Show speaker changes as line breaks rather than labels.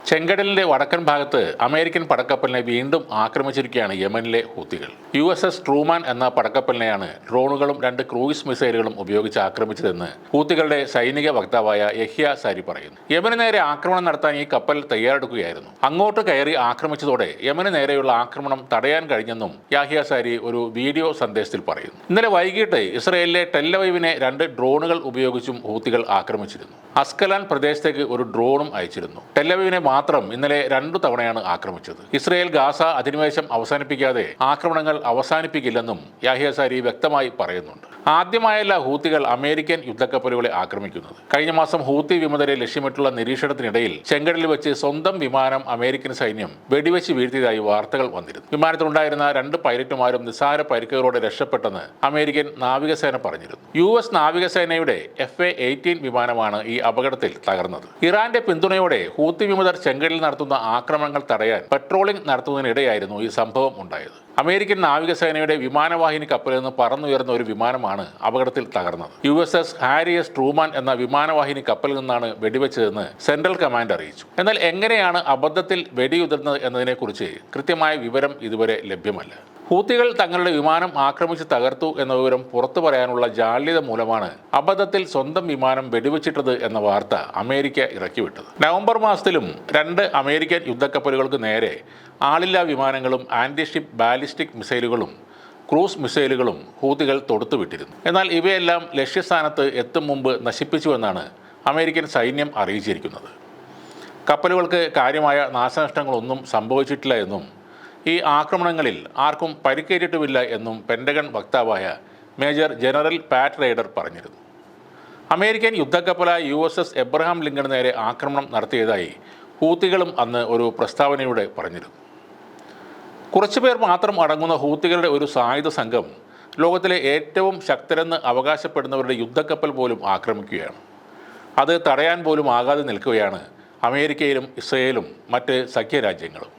ചെങ്കടലിന്റെ വടക്കൻ ഭാഗത്ത് അമേരിക്കൻ പടക്കപ്പലിനെ വീണ്ടും ആക്രമിച്ചിരിക്കുകയാണ് യമനിലെ ഹൂത്തികൾ. USS ട്രൂമാൻ എന്ന പടക്കപ്പലിനെയാണ് ഡ്രോണുകളും 2 ക്രൂയിസ് മിസൈലുകളും ഉപയോഗിച്ച് ആക്രമിച്ചതെന്ന് ഹൂത്തികളുടെ സൈനിക വക്താവായ യഹ്യ സാരി പറയുന്നു. യമന് നേരെ ആക്രമണം നടത്താൻ ഈ കപ്പൽ തയ്യാറെടുക്കുകയായിരുന്നു. അങ്ങോട്ട് കയറി ആക്രമിച്ചതോടെ യമന് നേരെയുള്ള ആക്രമണം തടയാൻ കഴിഞ്ഞെന്നും യഹ്യ സാരി ഒരു വീഡിയോ സന്ദേശത്തിൽ പറയുന്നു. ഇന്നലെ വൈകിട്ട് ഇസ്രയേലിലെ ടെല്ലവീവിനെ 2 ഡ്രോണുകൾ ഉപയോഗിച്ചും ഹൂത്തികൾ ആക്രമിച്ചിരുന്നു. അസ്കലാൻ പ്രദേശത്തേക്ക് ഒരു ഡ്രോണും അയച്ചിരുന്നു. ടെല്ലവീവിനെ മാത്രം ഇന്നലെ 2 തവണയാണ് ആക്രമിച്ചത്. ഇസ്രയേൽ ഗാസ അധിനിവേശം അവസാനിപ്പിക്കാതെ ആക്രമണങ്ങൾ അവസാനിപ്പിക്കില്ലെന്നും യഹ്യ സാരി വ്യക്തമായി പറയുന്നുണ്ട്. ആദ്യമായല്ല ഹൂത്തികൾ അമേരിക്കൻ യുദ്ധക്കപ്പലുകളെ ആക്രമിക്കുന്നത്. കഴിഞ്ഞ മാസം ഹൂത്തി വിമതരെ ലക്ഷ്യമിട്ടുള്ള നിരീക്ഷണത്തിനിടയിൽ ചെങ്കടലിൽ വെച്ച് സ്വന്തം വിമാനം അമേരിക്കൻ സൈന്യം വെടിവെച്ച് വീഴ്ത്തിയതായി വാർത്തകൾ വന്നിരുന്നു. വിമാനത്തിലുണ്ടായിരുന്ന 2 പൈലറ്റുമാരും നിസ്സാര പരിക്കുകളോടെ രക്ഷപ്പെട്ടെന്ന് അമേരിക്കൻ നാവികസേന പറഞ്ഞിരുന്നു. US നാവികസേനയുടെ FA-18 വിമാനമാണ് ഈ അപകടത്തിൽ തകർന്നത്. ഇറാന്റെ പിന്തുണയോടെ ഹൂത്തി വിമതർ ചെങ്കടലിൽ നടത്തുന്ന ആക്രമണങ്ങൾ തടയാൻ പെട്രോളിംഗ് നടത്തുന്നതിനിടെയായിരുന്നു ഈ സംഭവം ഉണ്ടായത്. അമേരിക്കൻ നാവികസേനയുടെ വിമാനവാഹിനി കപ്പലിൽ നിന്ന് പറന്നുയർന്ന ഒരു വിമാനമാണ് അപകടത്തിൽ തകർന്നത്. USS ഹാരി എസ് ട്രൂമാൻ എന്ന വിമാനവാഹിനി കപ്പലിൽ നിന്നാണ് വെടിവെച്ചതെന്ന് സെൻട്രൽ കമാൻഡ് അറിയിച്ചു. എന്നാൽ എങ്ങനെയാണ് അബദ്ധത്തിൽ വെടിയുതിർന്നത് എന്നതിനെക്കുറിച്ച് കൃത്യമായ വിവരം ഇതുവരെ ലഭ്യമല്ല. ഹൂത്തികൾ തങ്ങളുടെ വിമാനം ആക്രമിച്ച് തകർത്തു എന്ന വിവരം പുറത്തു പറയാനുള്ള ജാള്യത മൂലമാണ് അബദ്ധത്തിൽ സ്വന്തം വിമാനം വെടിവെച്ചിട്ടത് എന്ന വാർത്ത അമേരിക്ക ഇറക്കിവിട്ടത്. നവംബർ മാസത്തിലും 2 അമേരിക്കൻ യുദ്ധക്കപ്പലുകൾക്ക് നേരെ ആളില്ലാ വിമാനങ്ങളും ആന്റിഷിപ്പ് ബാലിസ്റ്റിക് മിസൈലുകളും ക്രൂസ് മിസൈലുകളും ഹൂത്തികൾ തൊടുത്തുവിട്ടിരുന്നു. എന്നാൽ ഇവയെല്ലാം ലക്ഷ്യസ്ഥാനത്ത് എത്തും മുമ്പ് നശിപ്പിച്ചുവെന്നാണ് അമേരിക്കൻ സൈന്യം അറിയിച്ചിരിക്കുന്നത്. കപ്പലുകൾക്ക് കാര്യമായ നാശനഷ്ടങ്ങളൊന്നും സംഭവിച്ചിട്ടില്ല എന്നും ഈ ആക്രമണങ്ങളിൽ ആർക്കും പരിക്കേറ്റിട്ടുമില്ല എന്നും പെൻറ്റഗൺ വക്താവായ മേജർ ജനറൽ പാറ്റ് റൈഡർ പറഞ്ഞിരുന്നു. അമേരിക്കൻ യുദ്ധക്കപ്പലായ USS എബ്രഹാം ലിങ്കണ് നേരെ ആക്രമണം നടത്തിയതായി ഹൂത്തികളും അന്ന് ഒരു പ്രസ്താവനയുടെ പറഞ്ഞിരുന്നു. കുറച്ചുപേർ മാത്രം അടങ്ങുന്ന ഹൂത്തികളുടെ ഒരു സായുധ സംഘം ലോകത്തിലെ ഏറ്റവും ശക്തരെന്ന് അവകാശപ്പെടുന്നവരുടെ യുദ്ധക്കപ്പൽ പോലും ആക്രമിക്കുകയാണ്. അത് തടയാൻ പോലും ആകാതെ നിൽക്കുകയാണ് അമേരിക്കയിലും ഇസ്രയേലും മറ്റ് സഖ്യരാജ്യങ്ങളും.